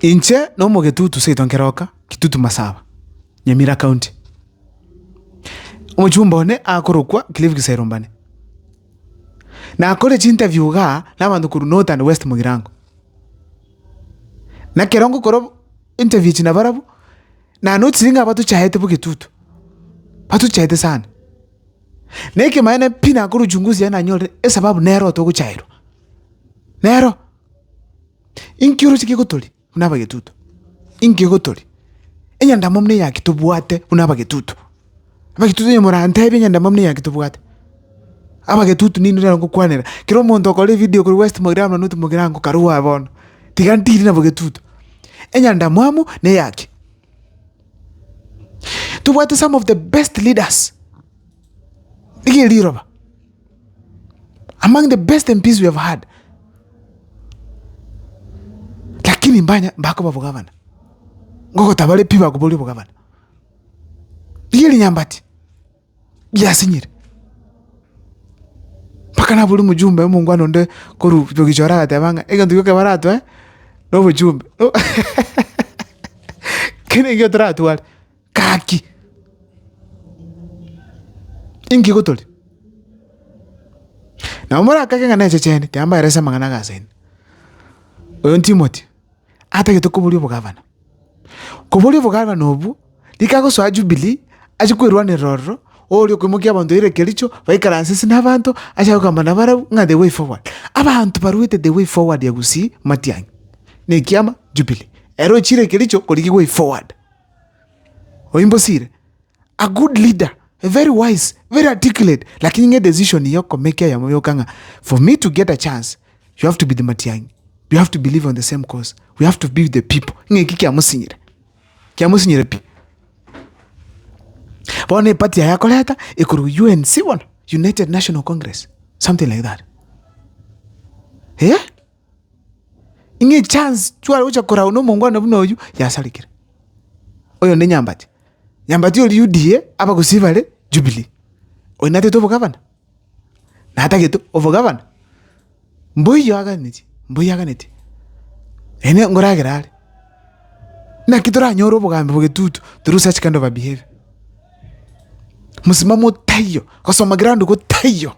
Inche no Mugetutu seiton Keroka Kitutu Masaba Nyamira County omuchumba one akorokwa Cliff Giserombane na akore interview ga n'abantu kuru North and West Mugirango na Kerongo koro interview china barabu na notsinga batu chahete Bugitutu batu chahete sana neke maana pina kuru chunguzi yana nyore sababu nero to guchairo nero inkiro chikigotoli unabagitutu inkigotoli enyanda momne yakitubwate unabagitutu abagitutu nyomorante enyanda momne yakitubwate abagetutu nini rero gukwanira kiro muntu okore video kuri West Mugirango nutu Mugirango karuwa abono tigantiri na bagetutu enyanda mwamu ne yake tubwate some of the best leaders Liroba among the best MPs we have had lakini mbako babo gavana ngoko tabale piba ko boli gavana yeli nyambati yasinyire pakana buli mujumbe mungwano nde koru byogichora atabanga egantu ke barato no mujumbe kene ngiyotra atwali kaki ingi gotoli na umara kake ngana chechene tiamba eresa mangana gasen oyon Timothy ata geto kubuli bugavana nobu likago so Jubilee ajikwirwane roro oli kumukia abantu ire kelicho baikaranse n'abantu acha kugamba barabu nga the way forward abantu baruite the way forward ya gusi Matiang'i ne kiama Jubilee ero chire kelicho koliki way forward oimbosire a good leader, a very wise, very articulate, lakini nge decision yoko make ya moyo kanga. For me to get a chance, you have to be the Matiang'i. You have to believe on the same cause. We have to be with the people. Nge kiki ya musinyire pi. Bone party ya koleta ikuru UNC one, United National Congress, something like that. Inge chance chwa ucha kora uno mungwana buno yu ya salikire. Oyo ne nyambati. Nyambati oli UDA aba kusivale Jubilee. Oinate to bugavana. Na hata geto ovogavana. Mbuyo aganiti. Ene ngoragerale. Na kitora nyoro bugambe bugetutu through such kind of a behavior. Musimamo tayo, kosoma grando go tayo.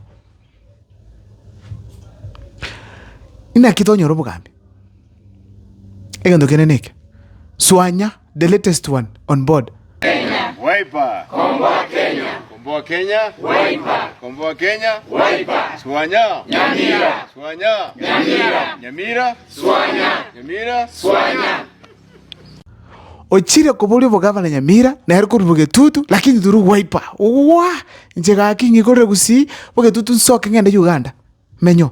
Ina kito nyoro bugambe. Egando keneneke. Swanya, the latest one on board. Kenya. Wiper. Komboa Kenya. Komboa Kenya. Wiper. Komboa Kenya. Wiper. Swanya. Nyamira. Swanya. Nyamira. Nyamira. Swanya. Nyamira. Swanya. Ochire kubuli bugavana Nyamira na heriko Bugetutu lakini through Wiper. Njega kingi kore gusi Bugetutu nsoke ngende Uganda. Menyo.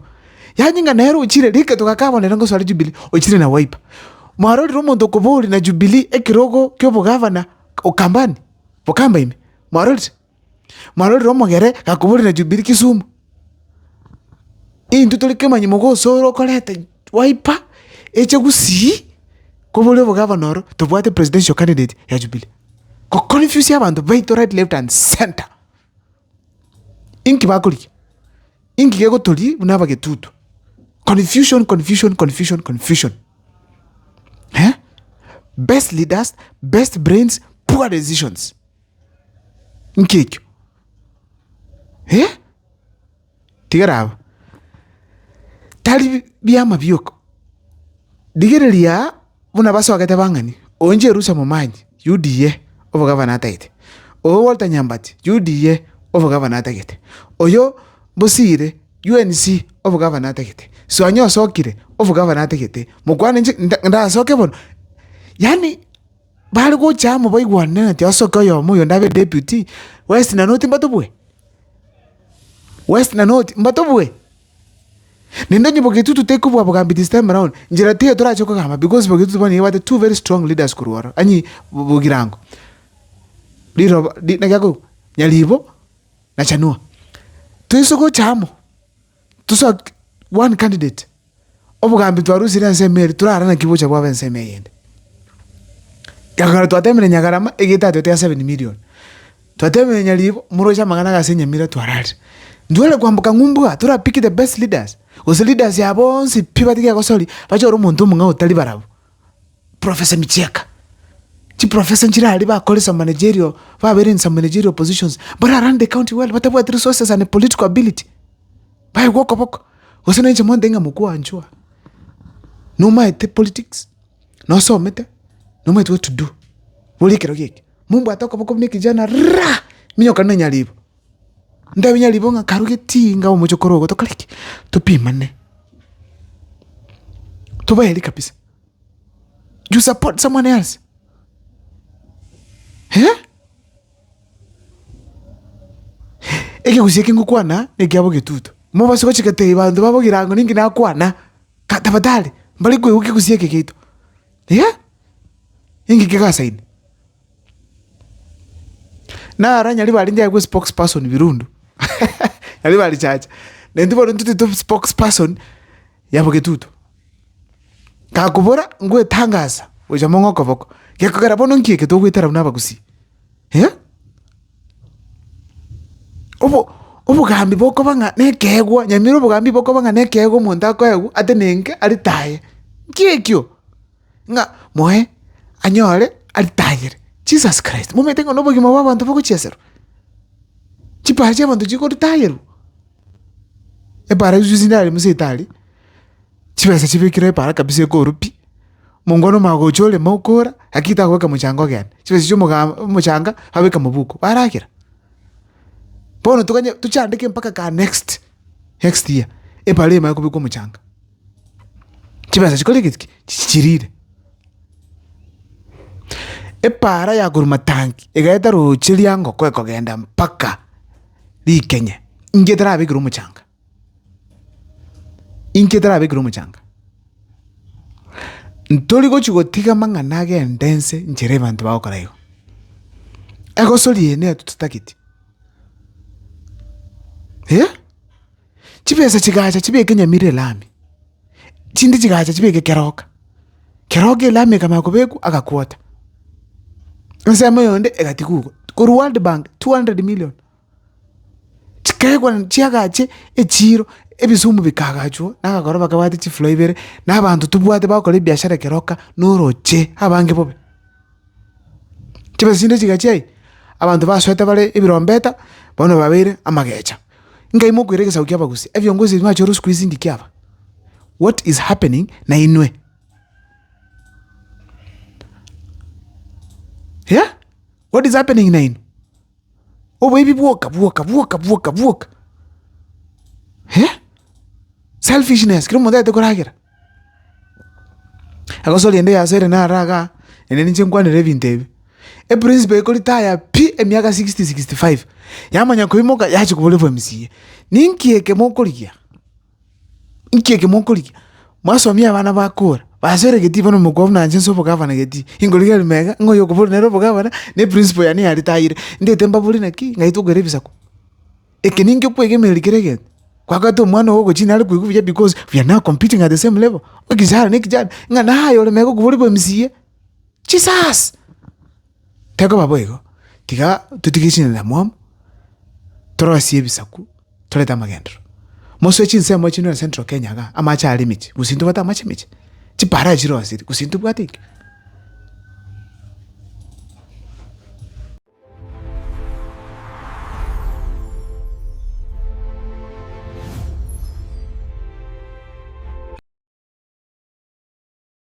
Yanyinga na hero ochire rike tukakabona ngo swali Jubilee ochire na Wiper. Mwarori romondo kubuli na Jubilee ekirogo kyo bugavana okambani. Bukamba ime. Mwarori romogere kakubuli na Jubilee Kisumu. Intutulike manyimugo soro kolete Wiper eche gusi kubuli bugavana tubwate presidential candidate ya Jubilee. Ko confuse abantu right, left and center. Inki bakuri. Inki gego toli unabagetutu. Confusion. Best leaders, best brains, poor decisions. Nkekyo. Tigarawa. Tali biyama biyoko. Digerelia buna baso wakete bangani. Onje rusa mumanyi. UDA over governor ataite. O Walter Nyambati. UDA over governor ataite. Oyo Bosire UNC over governor ataite. Soanyo sokire over governor ataite. Mukwane nda soke bono. Yani bali go chamo boy gwanne ti osoka yo moyo ndabe deputy West na North mbatobwe. Nendo nyi Bugetutu take up Bugambi this time around. Njira tiye tora choko kama because Bugetutu bani wate two very strong leaders kuruwaro. Anyi Bugirango. Liro nagako Nyalibo na Chanua. Tuisoko chamo. Tuso one candidate. Obugambi twarusi na semeri turara na kibocha bwa nseme yende. Yakara twatemene Nyagarama egeta tote 7 million. Twatemene Nyalibo muroja magana ga Nyamira twarari. Ndwele kwambuka ngumbuga tura pick the best leaders. Ose leaders ya bonsi pibatike ko soli bacho rumuntu munga utali barabo. Professor Micheka. Chi Professor Njirali bakole some managerial, were in some managerial positions, but I ran the county well, but about resources and political ability. By walk up, was an engineer denga mukua anjua. No matter politics, no so mete, no matter what to do. Wuli kirogeki. Mumbu atoko poko mni kijana ra minyo kana nyalibo. Nda nyalibo nga karuge ti nga umuchokorogo to kaliki. To pimane. To bayeli kabisa. You support someone else. Eke kusieke ngukwana nekiabo gituto. Mo basiko chikate bantu babo girango ningi na kwana. Tafadhali mbali kwe uki kusieke kitu. Ingi kika saini. Na aranya liba alinja kwa spokesperson Virundu. Liba alichacha. Nendibo ntuti spokesperson yabo gituto. Kakubora ngwe tangaza. Weja mongo koboko. Gekogara bono nkieke to gwitara naba gusi. Obo gambi boko banga nekegwa nyamiro bogambi boko banga nekegwa monta ko egu atenenge ali taye. Nkekyo. Nga moe anyore ali taye. Jesus Christ. Mumete ngo nobo gima babantu boko chesero. Chipaje abantu chiko taye. Para uzinali musitali. Chibesa chibikire para kabise ko rupi. Mungono magochole mokora akita kweka muchango gani. Chibesa chumo muchanga habeka mubuko. Barakira. Bono tukanye tuchandike mpaka ka next year. Pale ma kubiko muchanga. Chibesa chikole kitiki chichirire. Para ya guruma tanki egaeta ro chiliango kweko genda mpaka li Kenya. Ingetara abiguru muchanga. Ntoli go chigotika mangana ge ndense njere bantu bakora yo. Ego soli ene atutakiti. Chibesa chigacha chibeke nyamire lami. Chindi chigacha chibeke keroka. Keroke lami kama kubeku akakuota. Nsema yonde egatikuko. Ku World Bank 200 million. Chikegwa chiagache echiro ebisumu bikagacho nakagora bakabati chiflo ibere nabantu tubwate bakole biashara keroka noroche abange bobe. Chibesinde chigache abantu basweta bale ibirombeta bono babire amagecha. Ngai mukwirege sauki abagusi. Ebyongozi mwachoro squeezing kiaba. What is happening na inwe? What is happening na inwe? Oh baby buoka. Selfishness kiro monda tekuragira. Agosoli ende yasere na raga ene ninche nkwane revintebe. Principal ko litaya pi emiaka 60-65. Yamanya ko imoka yachi kubolevo MCA. Ninkieke mokolikia. Mwasomia abana bakora. Basere geti bono mugovna anje so bogavana geti. Ingoliga mega ngoyo kubole nero bogavana ne principal yani alitayire. Ndete mbabuli naki ngaito gerebisako. Ekeninge kwege melikirege. Kwa kato mwana wogo chini ali kuikuvya because we are now competing at the same level. Okizara nekijana ngana hayo le mego kubolevo MCA. Jesus. Tego baboyego. Tiga tutikishine la mwamu. Toro siye bisaku. Toleta magendro. Moso chinse mo chino Central Kenya ga amacha limit. Kusintu bata amacha michi. Chipara jiro asiri. Kusintu bata iki.